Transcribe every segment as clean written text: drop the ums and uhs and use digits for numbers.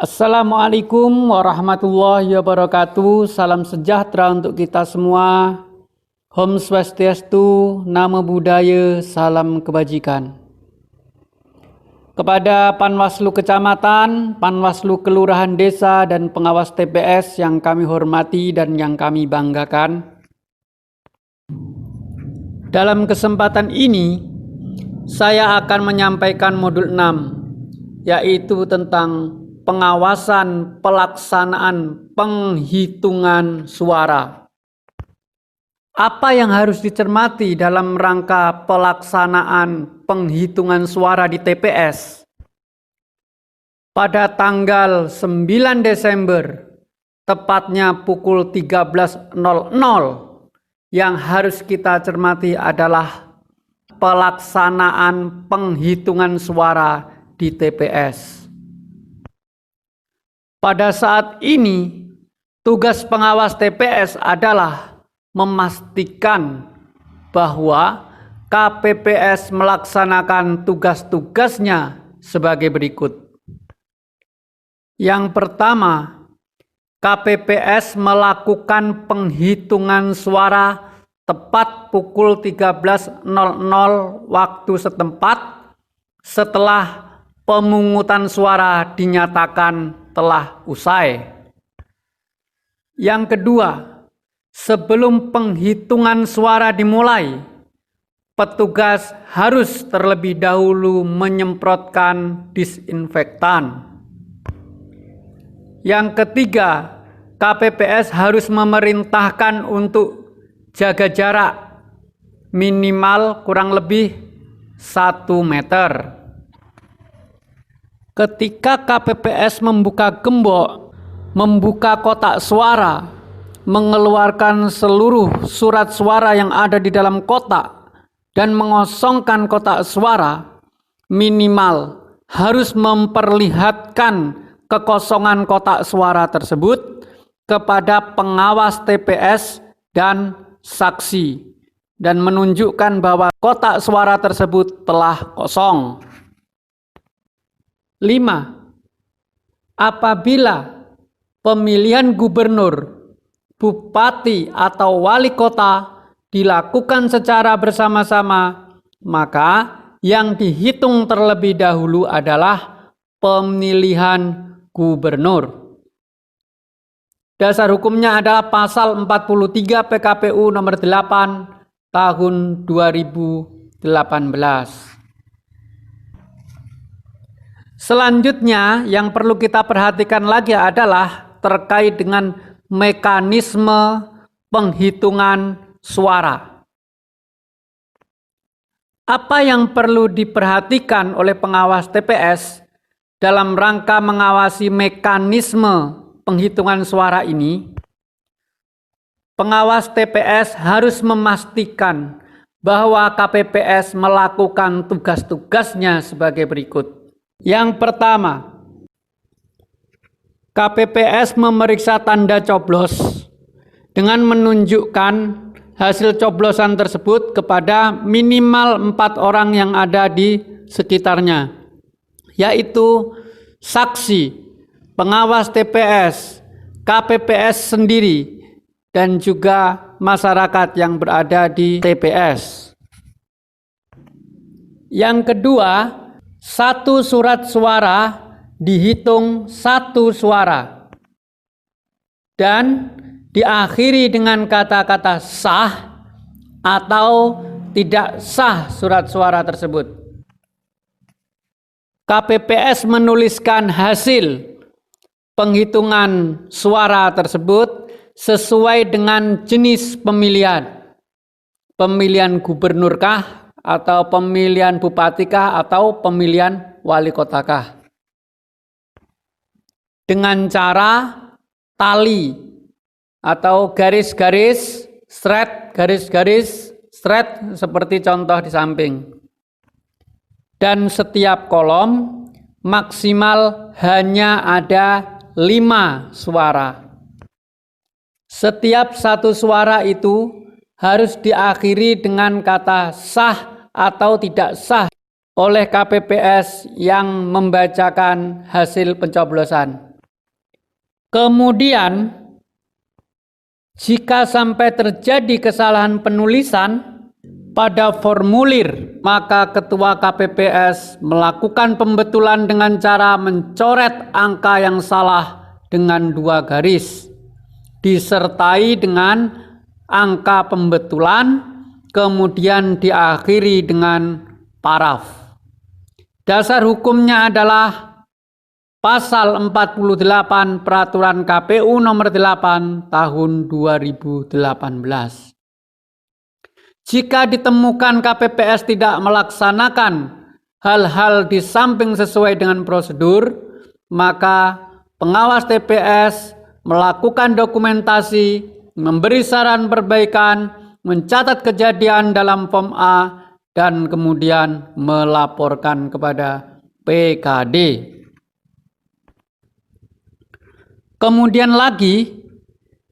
Assalamualaikum warahmatullahi wabarakatuh. Salam sejahtera untuk kita semua. Om Swastiastu, Namo Buddhaya, salam kebajikan. Kepada Panwaslu Kecamatan, Panwaslu Kelurahan Desa, dan pengawas TPS yang kami hormati dan yang kami banggakan. Dalam kesempatan ini, saya akan menyampaikan modul 6, yaitu tentang pengawasan pelaksanaan penghitungan suara. Apa yang harus dicermati dalam rangka pelaksanaan penghitungan suara di TPS? Pada tanggal 9 Desember, tepatnya pukul 13.00, yang harus kita cermati adalah pelaksanaan penghitungan suara di TPS. Pada saat ini, tugas pengawas TPS adalah memastikan bahwa KPPS melaksanakan tugas-tugasnya sebagai berikut. Yang pertama, KPPS melakukan penghitungan suara tepat pukul 13.00 waktu setempat setelah pemungutan suara dinyatakan telah usai. Yang kedua, sebelum penghitungan suara dimulai, petugas harus terlebih dahulu menyemprotkan disinfektan. Yang ketiga, KPPS harus memerintahkan untuk jaga jarak minimal kurang lebih 1 meter. Ketika KPPS membuka gembok, membuka kotak suara, mengeluarkan seluruh surat suara yang ada di dalam kotak, dan mengosongkan kotak suara, minimal harus memperlihatkan kekosongan kotak suara tersebut kepada pengawas TPS dan saksi, dan menunjukkan bahwa kotak suara tersebut telah kosong. 5. Apabila pemilihan gubernur, bupati, atau wali kota dilakukan secara bersama-sama, maka yang dihitung terlebih dahulu adalah pemilihan gubernur. Dasar hukumnya adalah pasal 43 PKPU nomor 8 tahun 2018. Selanjutnya yang perlu kita perhatikan lagi adalah terkait dengan mekanisme penghitungan suara. Apa yang perlu diperhatikan oleh pengawas TPS dalam rangka mengawasi mekanisme penghitungan suara ini? Pengawas TPS harus memastikan bahwa KPPS melakukan tugas-tugasnya sebagai berikut. Yang pertama, KPPS memeriksa tanda coblos dengan menunjukkan hasil coblosan tersebut kepada minimal 4 orang yang ada di sekitarnya, yaitu saksi, pengawas TPS, KPPS sendiri, dan juga masyarakat yang berada di TPS. Yang kedua, 1 surat suara dihitung 1 suara dan diakhiri dengan kata-kata sah atau tidak sah surat suara tersebut. KPPS menuliskan hasil penghitungan suara tersebut sesuai dengan jenis pemilihan. Pemilihan gubernurkah, atau pemilihan bupatikah, atau pemilihan wali kotakah, dengan cara tali atau garis-garis, straight, garis-garis, straight seperti contoh di samping. Dan setiap kolom maksimal hanya ada 5 suara. Setiap 1 suara itu harus diakhiri dengan kata sah atau tidak sah oleh KPPS yang membacakan hasil pencoblosan. Kemudian, jika sampai terjadi kesalahan penulisan pada formulir, maka Ketua KPPS melakukan pembetulan dengan cara mencoret angka yang salah dengan 2 garis, disertai dengan angka pembetulan, kemudian diakhiri dengan paraf. Dasar hukumnya adalah Pasal 48 Peraturan KPU Nomor 8 Tahun 2018. Jika ditemukan KPPS tidak melaksanakan hal-hal di samping sesuai dengan prosedur, maka pengawas TPS melakukan dokumentasi, memberi saran perbaikan, mencatat kejadian dalam Form A, dan kemudian melaporkan kepada PKD. Kemudian lagi,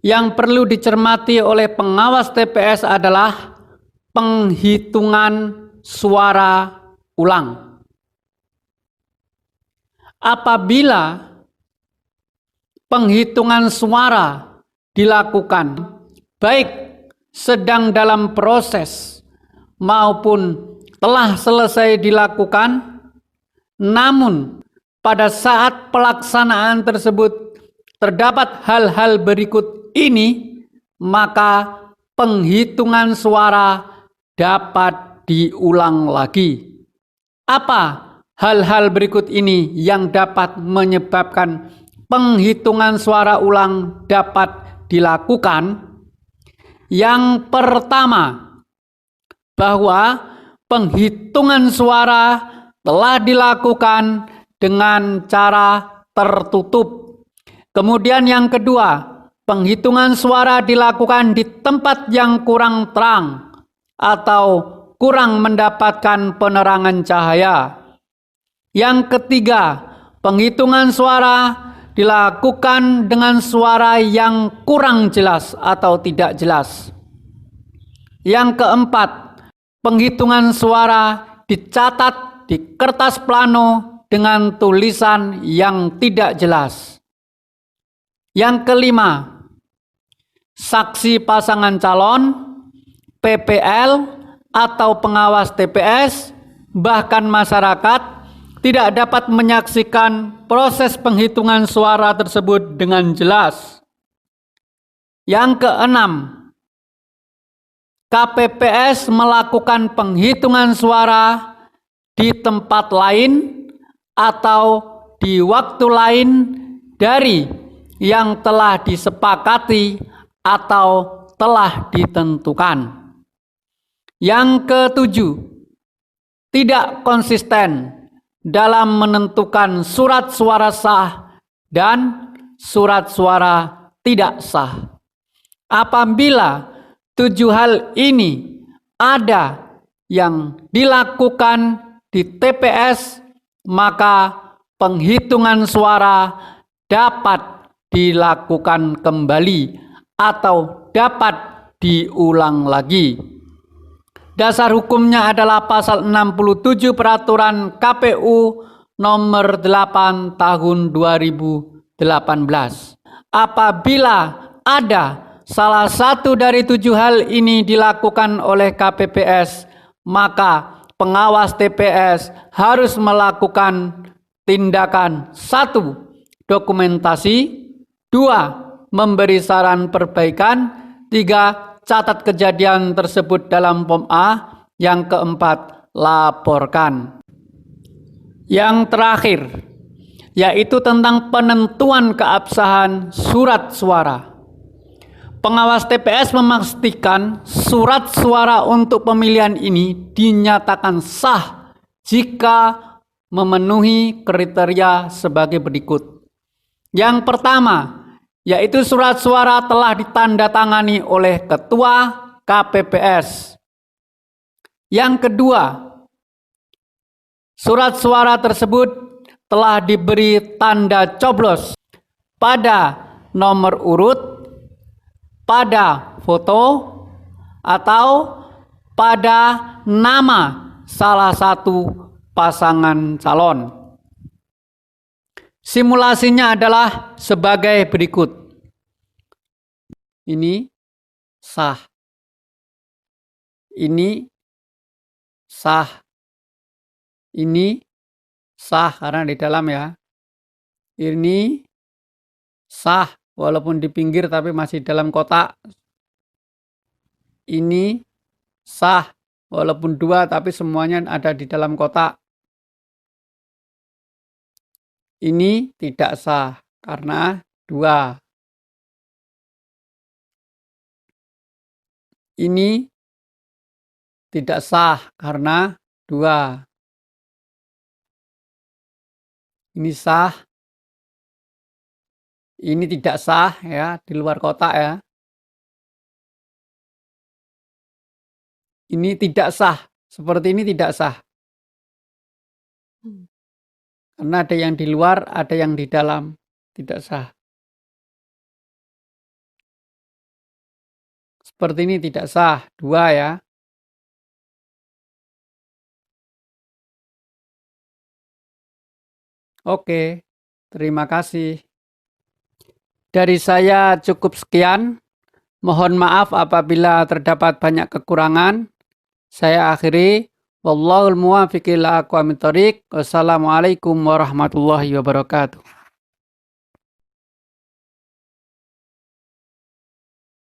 yang perlu dicermati oleh pengawas TPS adalah penghitungan suara ulang. Apabila penghitungan suara dilakukan, baik sedang dalam proses maupun telah selesai dilakukan, namun pada saat pelaksanaan tersebut terdapat hal-hal berikut ini, maka penghitungan suara dapat diulang lagi. Apa hal-hal berikut ini yang dapat menyebabkan penghitungan suara ulang dapat dilakukan? Yang pertama, bahwa penghitungan suara telah dilakukan dengan cara tertutup. Kemudian yang kedua, penghitungan suara dilakukan di tempat yang kurang terang atau kurang mendapatkan penerangan cahaya. Yang ketiga, penghitungan suara dilakukan dengan suara yang kurang jelas atau tidak jelas. Yang keempat, penghitungan suara dicatat di kertas plano dengan tulisan yang tidak jelas. Yang kelima, saksi pasangan calon, PPL atau pengawas TPS, bahkan masyarakat tidak dapat menyaksikan proses penghitungan suara tersebut dengan jelas. Yang keenam, KPPS melakukan penghitungan suara di tempat lain atau di waktu lain dari yang telah disepakati atau telah ditentukan. Yang ketujuh, tidak konsisten dalam menentukan surat suara sah dan surat suara tidak sah. Apabila 7 hal ini ada yang dilakukan di TPS, maka penghitungan suara dapat dilakukan kembali atau dapat diulang lagi. Dasar hukumnya adalah pasal 67 Peraturan KPU Nomor 8 Tahun 2018. Apabila ada salah satu dari 7 hal ini dilakukan oleh KPPS, maka pengawas TPS harus melakukan tindakan 1. Dokumentasi, 2. Memberi saran perbaikan, 3. Catat kejadian tersebut dalam Form A, yang keempat, laporkan. Yang terakhir, yaitu tentang penentuan keabsahan surat suara. Pengawas TPS memastikan surat suara untuk pemilihan ini dinyatakan sah jika memenuhi kriteria sebagai berikut. Yang pertama, yaitu surat suara telah ditandatangani oleh Ketua KPPS. Yang kedua, surat suara tersebut telah diberi tanda coblos pada nomor urut, pada foto, atau pada nama salah satu pasangan calon. Simulasinya adalah sebagai berikut. Ini sah. Ini sah. Ini sah karena di dalam ya. Ini sah walaupun di pinggir tapi masih dalam kotak. Ini sah walaupun dua tapi semuanya ada di dalam kotak. Ini tidak sah karena dua. Ini tidak sah karena dua. Ini sah. Ini tidak sah ya, di luar kotak ya. Ini tidak sah. Seperti ini tidak sah. Karena ada yang di luar, ada yang di dalam. Tidak sah. Seperti ini tidak sah. Dua ya. Oke. Terima kasih. Dari saya cukup sekian. Mohon maaf apabila terdapat banyak kekurangan. Saya akhiri. Wallahul muwaffiq ila aqwamit thoriq. Wassalamualaikum warahmatullahi wabarakatuh.